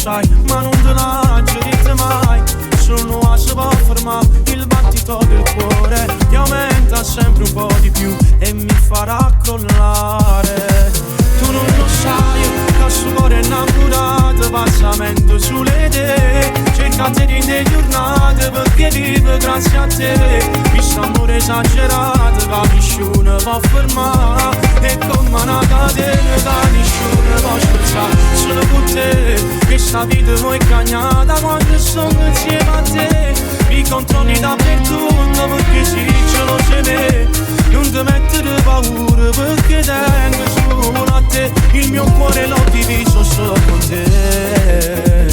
sai, ma non te l'aggerite mai. Solo a se va a fermare il battito del cuore, che aumenta sempre un po' di più e mi farà crollare. Tu non lo sai, che il suo cuore è innamorato, passamento sulle idee, cercate di giornate perché vive grazie a te. Questo amore esagerato, che nessuno può fermare, è come una catena che nessuno può spezzare. Solo con te, questa vita vuoi cagnata quando sono insieme a te. Mi controlli dappertutto perché sì, ce lo c'è me. Non ti mettere paura perché tengo solo a te. Il mio cuore l'ho diviso solo con te.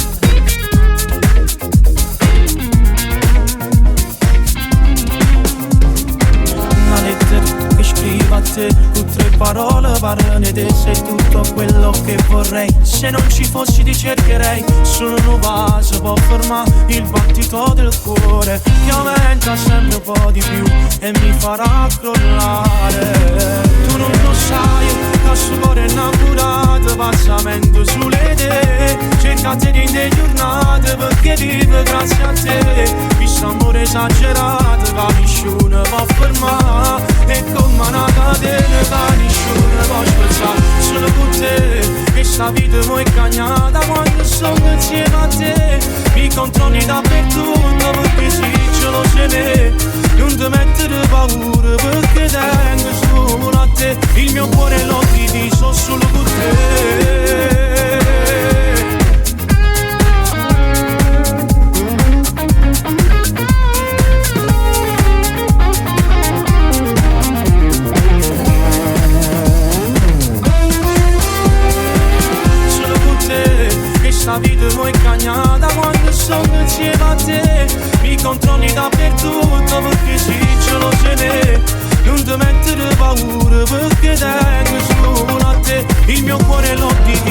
Una lettera che scrivo a te, con 3 parole parlane te. Sei tutto quello che vorrei, se non ci fossi ti cercherei. Solo un vaso può fermare il battito del cuore, che aumenta sempre un po' di più e mi farà crollare. Tu non lo sai, che il suo cuore è innamorato, passamento sulle idee, cercate di giornate perché vive grazie a te. Questo amore esagerato, che nessuno può fermare, è come una catena che nessuno può spezzare. Solo con te, questa vita vuoi cagnata quando sono insieme a te. Mi controlli dappertutto perché sì, ce lo c'è me. Non ti mettere paura perché tengo solo a te. Il mio cuore l'ho diviso solo con te. Questa vita vuoi cagnata quando sono insieme a te. Mi controlli dappertutto perché sì, ce lo c'è me. Non ti mettere paura perché tengo solo a te. Il mio cuore l'ho diviso